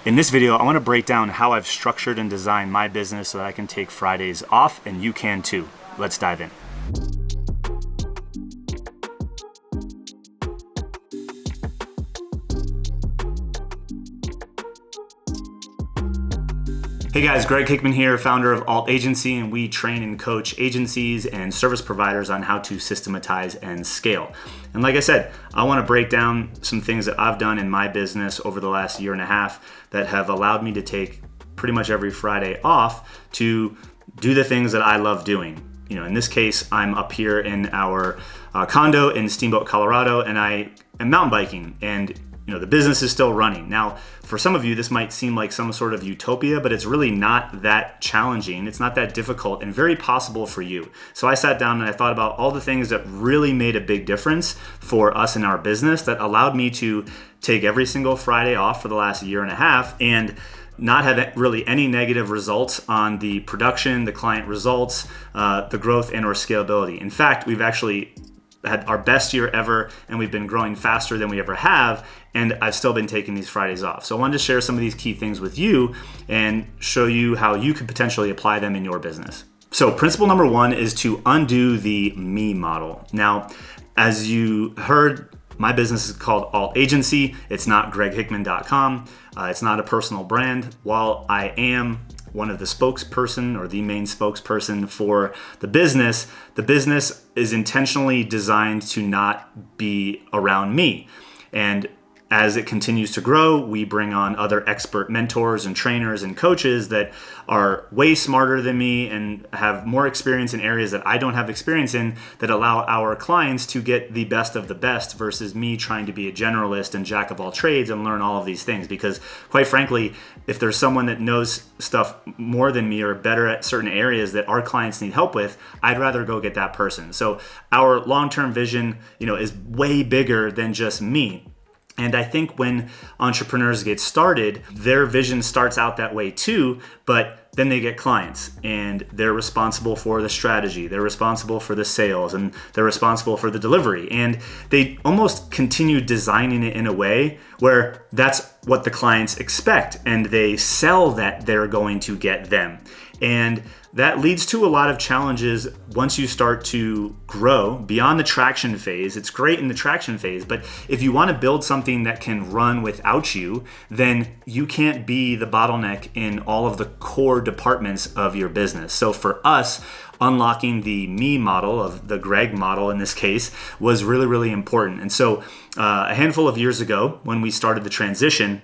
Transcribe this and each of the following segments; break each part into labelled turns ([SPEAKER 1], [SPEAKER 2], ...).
[SPEAKER 1] In this video, I want to break down how I've structured and designed my business so that I can take Fridays off, and you can too. Let's dive in. Hey guys, Greg Hickman here, founder of Alt Agency, and we train and coach agencies and service providers on how to systematize and scale. And like I said, I want to break down some things that I've done in my business over the last year and a half that have allowed me to take pretty much every Friday off to do the things that I love doing. You know, in this case, I'm up here in our condo in Steamboat, Colorado, and I am mountain biking, and the business is still running. Now, for some of you, this might seem like some sort of utopia, but it's really not that challenging. It's not that difficult and very possible for you. So I sat down and I thought about all the things that really made a big difference for us in our business that allowed me to take every single Friday off for the last year and a half and not have really any negative results on the production, the client results, the growth, and or scalability. In fact, we've actually had our best year ever, and we've been growing faster than we ever have, and I've still been taking these Fridays off. So I wanted to share some of these key things with you and show you how you could potentially apply them in your business. So principle number one is to undo the me model. Now, as you heard, my business is called Alt Agency. It's not greghickman.com. It's not a personal brand. While I am one of the spokesperson or the main spokesperson for the business is intentionally designed to not be around me. And as it continues to grow, we bring on other expert mentors and trainers and coaches that are way smarter than me and have more experience in areas that I don't have experience in, that allow our clients to get the best of the best versus me trying to be a generalist and jack of all trades and learn all of these things. Because quite frankly, if there's someone that knows stuff more than me or better at certain areas that our clients need help with, I'd rather go get that person. So our long-term vision, is way bigger than just me. And I think when entrepreneurs get started, their vision starts out that way too, but then they get clients and they're responsible for the strategy, they're responsible for the sales, and they're responsible for the delivery. And they almost continue designing it in a way where that's what the clients expect, and they sell that they're going to get them. And that leads to a lot of challenges once you start to grow beyond the traction phase. It's great in the traction phase, but if you want to build something that can run without you, then you can't be the bottleneck in all of the core departments of your business. So for us, unlocking the me model, of the Greg model in this case, was really, really important. And so a handful of years ago, when we started the transition,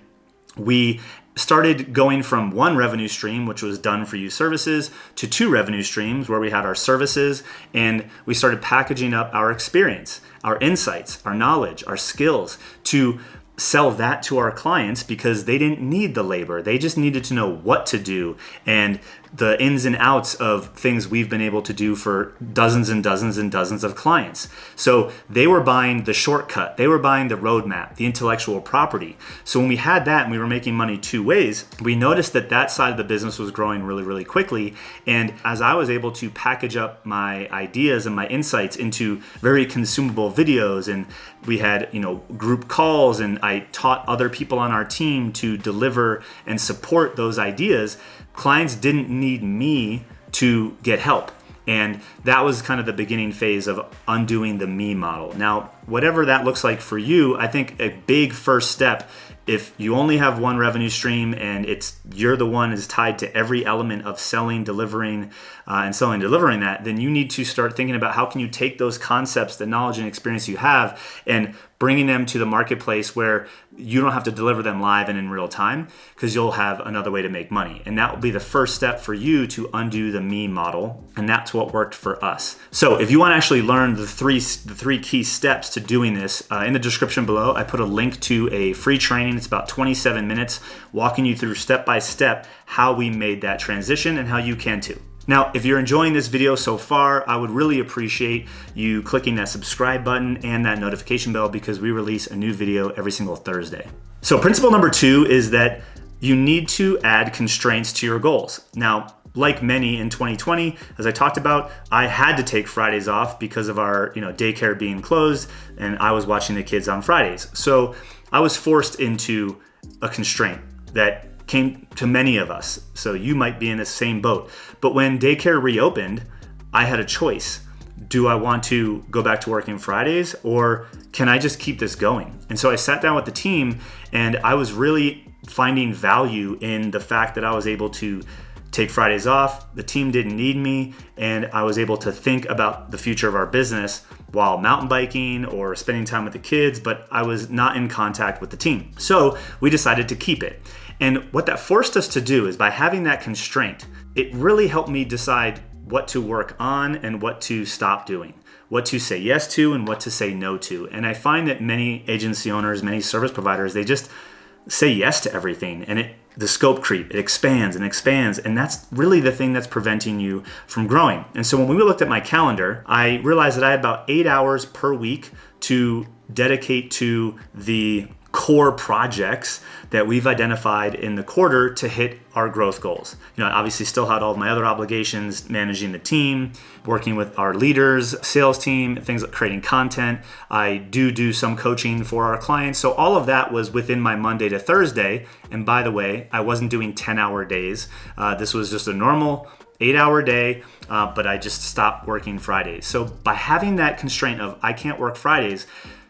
[SPEAKER 1] we started going from one revenue stream, which was done for you services, to two revenue streams where we had our services, and we started packaging up our experience, our insights, our knowledge, our skills to sell that to our clients, because they didn't need the labor. They just needed to know what to do and the ins and outs of things we've been able to do for dozens and dozens and dozens of clients. So they were buying the shortcut. They were buying the roadmap, the intellectual property. So when we had that and we were making money two ways, we noticed that that side of the business was growing really, really quickly. And as I was able to package up my ideas and my insights into very consumable videos, and we had, group calls, and I taught other people on our team to deliver and support those ideas, clients didn't need me to get help. And that was kind of the beginning phase of undoing the me model. Now, whatever that looks like for you, I think a big first step, if you only have one revenue stream and you're the one is tied to every element of selling, delivering, delivering that, then you need to start thinking about how can you take those concepts, the knowledge and experience you have, and bringing them to the marketplace where you don't have to deliver them live and in real time, because you'll have another way to make money. And that will be the first step for you to undo the me model. And that's what worked for us. So if you want to actually learn the three key steps to doing this, in the description below, I put a link to a free training. It's about 27 minutes walking you through step by step how we made that transition and how you can too. Now, if you're enjoying this video so far, I would really appreciate you clicking that subscribe button and that notification bell, because we release a new video every single Thursday. So principle number two is that you need to add constraints to your goals. Now, like many in 2020, as I talked about, I had to take Fridays off because of our daycare being closed, and I was watching the kids on Fridays. So I was forced into a constraint that came to many of us. So you might be in the same boat. But when daycare reopened, I had a choice. Do I want to go back to working Fridays, or can I just keep this going? And so I sat down with the team, and I was really finding value in the fact that I was able to take Fridays off. The team didn't need me, and I was able to think about the future of our business while mountain biking or spending time with the kids, but I was not in contact with the team. So we decided to keep it. And what that forced us to do is, by having that constraint, it really helped me decide what to work on and what to stop doing, what to say yes to and what to say no to. And I find that many agency owners, many service providers, they just say yes to everything, and the scope creep, it expands and expands, and that's really the thing that's preventing you from growing. And so when we looked at my calendar, I realized that I had about 8 hours per week to dedicate to the core projects that we've identified in the quarter to hit our growth goals. I obviously still had all of my other obligations, managing the team, working with our leaders, sales team, things like creating content. I do some coaching for our clients. So all of that was within my Monday to Thursday. And by the way, I wasn't doing 10-hour days. This was just a normal 8-hour day, but I just stopped working Fridays. So by having that constraint of I can't work Fridays,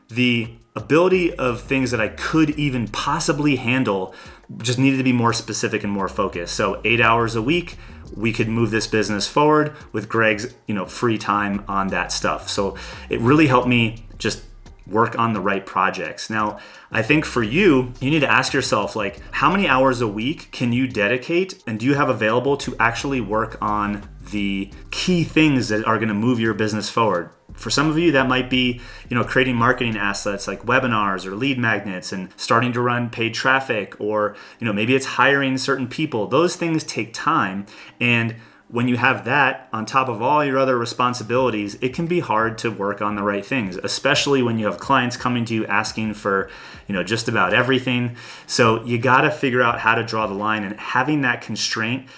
[SPEAKER 1] the ability of things that I could even possibly handle just needed to be more specific and more focused. So 8 hours a week, we could move this business forward with Greg's, free time on that stuff. So it really helped me just work on the right projects. Now, I think for you need to ask yourself, how many hours a week can you dedicate and do you have available to actually work on the key things that are going to move your business forward? For some of you, that might be, creating marketing assets like webinars or lead magnets and starting to run paid traffic, or, maybe it's hiring certain people. Those things take time. And when you have that on top of all your other responsibilities, it can be hard to work on the right things, especially when you have clients coming to you asking for, just about everything. So you got to figure out how to draw the line, and having that constraint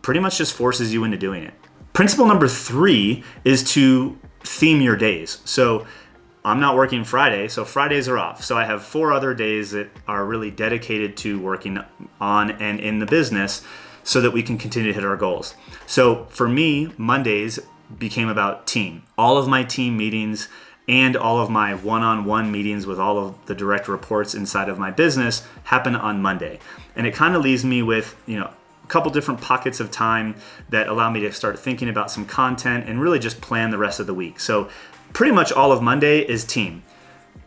[SPEAKER 1] pretty much just forces you into doing it. Principle number 3 is to theme your days. So I'm not working Friday, so Fridays are off. So I have 4 other days that are really dedicated to working on and in the business so that we can continue to hit our goals. So for me, Mondays became about team. All of my team meetings and all of my one-on-one meetings with all of the direct reports inside of my business happen on Monday. And it kind of leaves me with, a couple different pockets of time that allow me to start thinking about some content and really just plan the rest of the week. So pretty much all of Monday is team.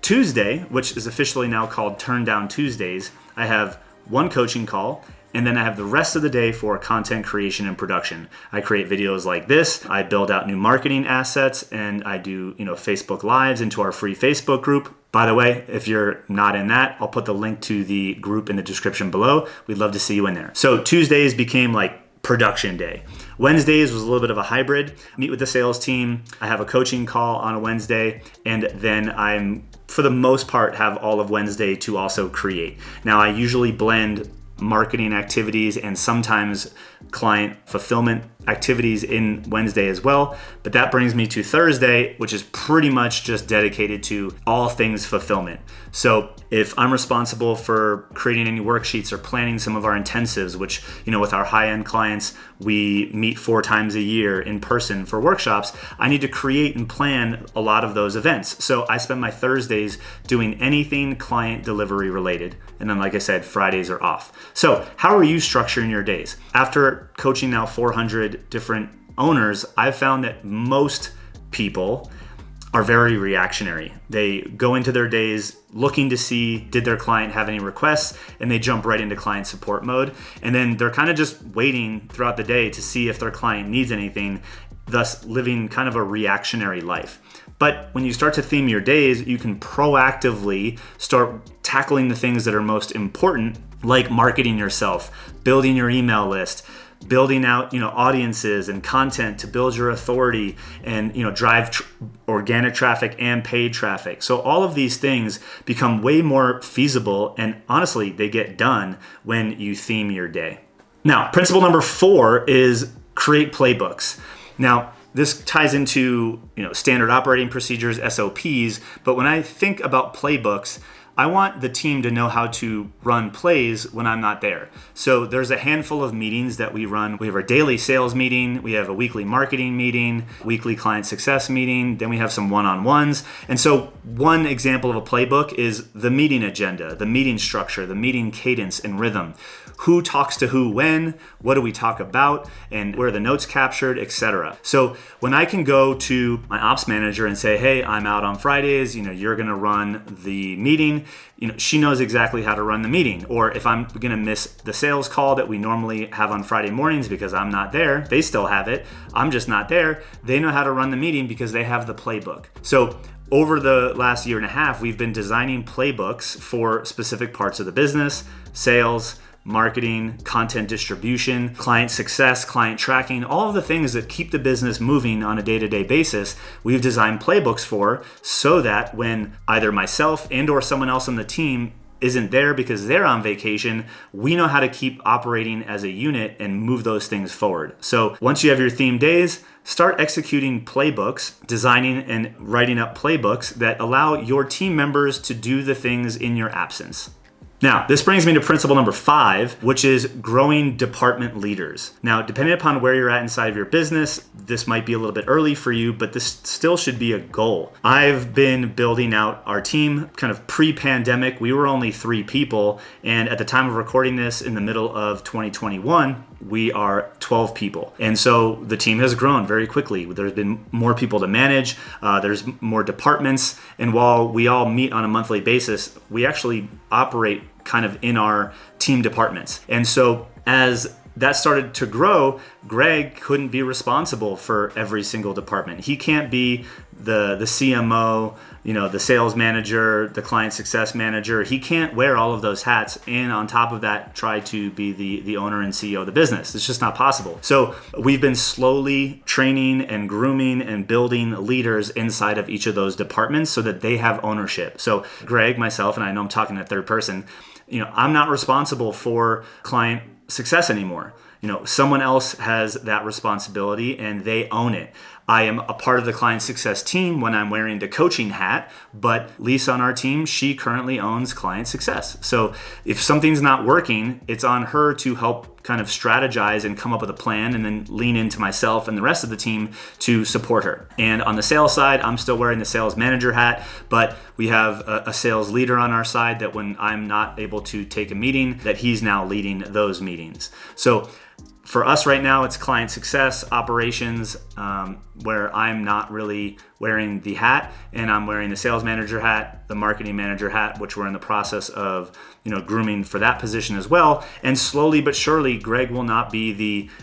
[SPEAKER 1] Tuesday, which is officially now called Turn Down Tuesdays, I have one coaching call, and then I have the rest of the day for content creation and production. I create videos like this, I build out new marketing assets, and I do, Facebook Lives into our free Facebook group. By the way, if you're not in that, I'll put the link to the group in the description below. We'd love to see you in there. So Tuesdays became production day. Wednesdays was a little bit of a hybrid. Meet with the sales team. I have a coaching call on a Wednesday, and then I'm, for the most part, have all of Wednesday to also create. Now, I usually blend marketing activities and sometimes client fulfillment activities in Wednesday as well. But that brings me to Thursday, which is pretty much just dedicated to all things fulfillment. So if I'm responsible for creating any worksheets or planning some of our intensives, which, with our high-end clients, we meet 4 times a year in person for workshops, I need to create and plan a lot of those events. So I spend my Thursdays doing anything client delivery related. And then, like I said, Fridays are off. So how are you structuring your days? After coaching now 400 different owners, I've found that most people are very reactionary. They go into their days looking to see, did their client have any requests, and they jump right into client support mode. And then they're kind of just waiting throughout the day to see if their client needs anything, thus living kind of a reactionary life. But when you start to theme your days, you can proactively start tackling the things that are most important, like marketing yourself, building your email list, building out, audiences and content to build your authority and, drive organic traffic and paid traffic. So all of these things become way more feasible, and honestly, they get done when you theme your day. Now, principle number 4 is create playbooks. Now, this ties into, standard operating procedures, SOPs, but when I think about playbooks, I want the team to know how to run plays when I'm not there. So there's a handful of meetings that we run. We have our daily sales meeting, we have a weekly marketing meeting, weekly client success meeting, then we have some one-on-ones. And so one example of a playbook is the meeting agenda, the meeting structure, the meeting cadence and rhythm. Who talks to who when, what do we talk about, and where are the notes captured, etc. So when I can go to my ops manager and say, hey, I'm out on Fridays, you're gonna run the meeting, she knows exactly how to run the meeting. Or if I'm gonna miss the sales call that we normally have on Friday mornings because I'm not there, they still have it, I'm just not there, they know how to run the meeting because they have the playbook. So over the last year and a half, we've been designing playbooks for specific parts of the business: sales, marketing, content distribution, client success, client tracking, all of the things that keep the business moving on a day-to-day basis. We've designed playbooks for, so that when either myself and or someone else on the team isn't there because they're on vacation, we know how to keep operating as a unit and move those things forward. So once you have your theme days, start executing playbooks, designing and writing up playbooks that allow your team members to do the things in your absence. Now, this brings me to principle number 5, which is growing department leaders. Now, depending upon where you're at inside of your business, this might be a little bit early for you, but this still should be a goal. I've been building out our team kind of pre-pandemic. We were only 3 people, and at the time of recording this in the middle of 2021, we are 12 people. And so the team has grown very quickly. There's been more people to manage, there's more departments, and while we all meet on a monthly basis, we actually operate kind of in our team departments. And so as that started to grow, Greg couldn't be responsible for every single department. He can't be the CMO, the sales manager, the client success manager. He can't wear all of those hats and on top of that try to be the owner and CEO of the business. It's just not possible. So we've been slowly training and grooming and building leaders inside of each of those departments so that they have ownership. So Greg, myself, and I know I'm talking in third person, I'm not responsible for client success anymore. Someone else has that responsibility and they own it. I am a part of the client success team when I'm wearing the coaching hat, but Lisa on our team, she currently owns client success. So if something's not working, it's on her to help kind of strategize and come up with a plan and then lean into myself and the rest of the team to support her. And on the sales side, I'm still wearing the sales manager hat, but we have a sales leader on our side that when I'm not able to take a meeting, that he's now leading those meetings. So for us right now, it's client success, operations, where I'm not really wearing the hat, and I'm wearing the sales manager hat, the marketing manager hat, which we're in the process of, grooming for that position as well. And slowly but surely, Greg will not be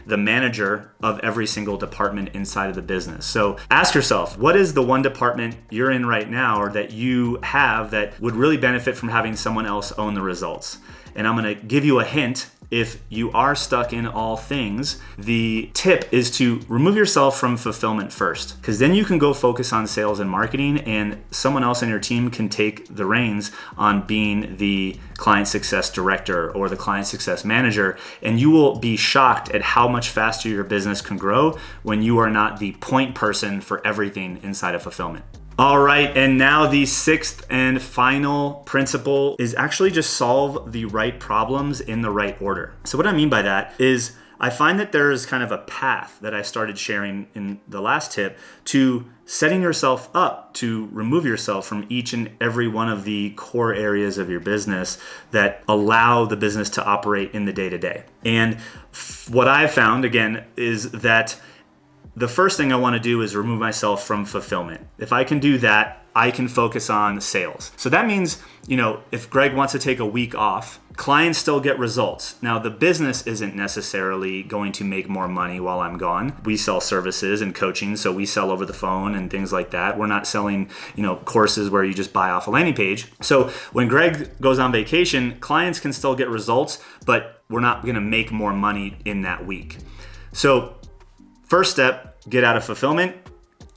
[SPEAKER 1] the manager of every single department inside of the business. So ask yourself, what is the one department you're in right now or that you have that would really benefit from having someone else own the results? And I'm going to give you a hint. If you are stuck in all things, the tip is to remove yourself from fulfillment first, because then you can go focus on sales and marketing and someone else on your team can take the reins on being the client success director or the client success manager, and you will be shocked at how much faster your business can grow when you are not the point person for everything inside of fulfillment. All right, and now the 6th and final principle is actually just solve the right problems in the right order. So what I mean by that is I find that there is kind of a path that I started sharing in the last tip to setting yourself up to remove yourself from each and every one of the core areas of your business that allow the business to operate in the day-to-day. And what I've found, again, is that the first thing I want to do is remove myself from fulfillment. If I can do that, I can focus on sales. So that means, if Greg wants to take a week off, clients still get results. Now, the business isn't necessarily going to make more money while I'm gone. We sell services and coaching, so we sell over the phone and things like that. We're not selling, courses where you just buy off a landing page. So when Greg goes on vacation, clients can still get results, but we're not going to make more money in that week. So first step, get out of fulfillment,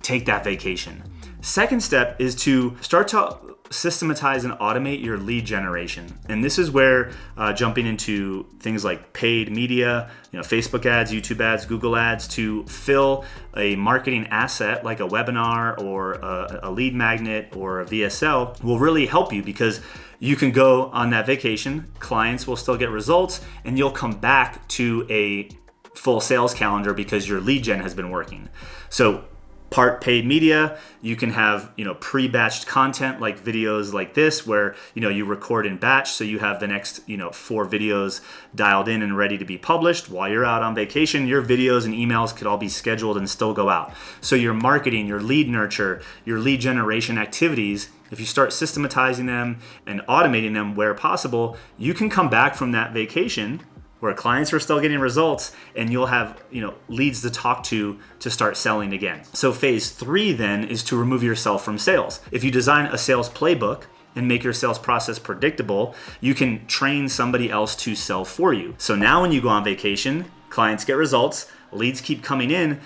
[SPEAKER 1] take that vacation. Second step is to start to systematize and automate your lead generation. And this is where jumping into things like paid media, Facebook ads, YouTube ads, Google ads to fill a marketing asset like a webinar or a lead magnet or a VSL will really help you because you can go on that vacation, clients will still get results, and you'll come back to a full sales calendar because your lead gen has been working. So part paid media, you can have, pre-batched content like videos like this where, you record in batch. So you have the next, 4 videos dialed in and ready to be published while you're out on vacation. Your videos and emails could all be scheduled and still go out. So your marketing, your lead nurture, your lead generation activities, if you start systematizing them and automating them where possible, you can come back from that vacation where clients are still getting results and you'll have, leads to talk to start selling again. So phase 3 then is to remove yourself from sales. If you design a sales playbook and make your sales process predictable, you can train somebody else to sell for you. So now when you go on vacation, clients get results, leads keep coming in,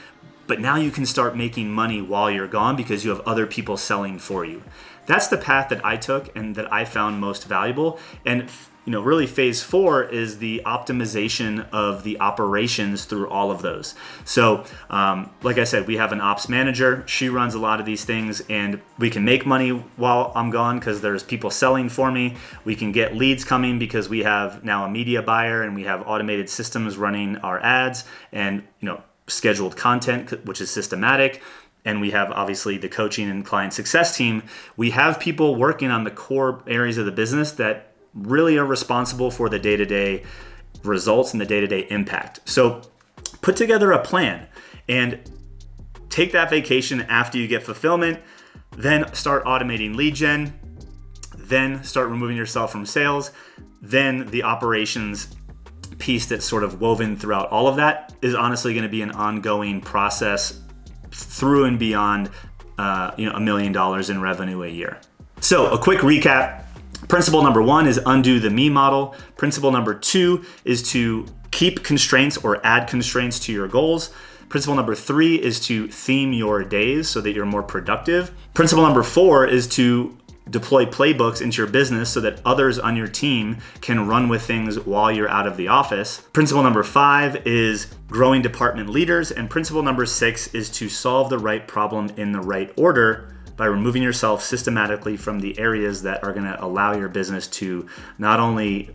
[SPEAKER 1] but now you can start making money while you're gone because you have other people selling for you. That's the path that I took and that I found most valuable. And really phase 4 is the optimization of the operations through all of those. So like I said, we have an ops manager. She runs a lot of these things and we can make money while I'm gone because there's people selling for me. We can get leads coming because we have now a media buyer and we have automated systems running our ads and, scheduled content, which is systematic. And we have obviously the coaching and client success team. We have people working on the core areas of the business that really are responsible for the day-to-day results and the day-to-day impact. So put together a plan and take that vacation after you get fulfillment, then start automating lead gen, then start removing yourself from sales, then the operations piece that's sort of woven throughout all of that is honestly going to be an ongoing process through and beyond $1 million in revenue a year. So a quick recap. Principle number 1 is undo the me model. Principle number 2 is to keep constraints or add constraints to your goals. Principle number 3 is to theme your days so that you're more productive. Principle number 4 is to deploy playbooks into your business so that others on your team can run with things while you're out of the office. Principle number 5 is growing department leaders. And principle number 6 is to solve the right problem in the right order by removing yourself systematically from the areas that are going to allow your business to not only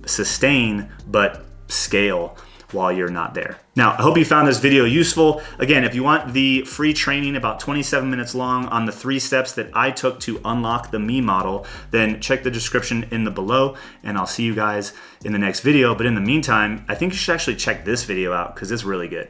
[SPEAKER 1] sustain, but scale while you're not there. Now, I hope you found this video useful. Again, if you want the free training about 27 minutes long on the 3 steps that I took to unlock the me model, then check the description in the below and I'll see you guys in the next video. But in the meantime, I think you should actually check this video out because it's really good.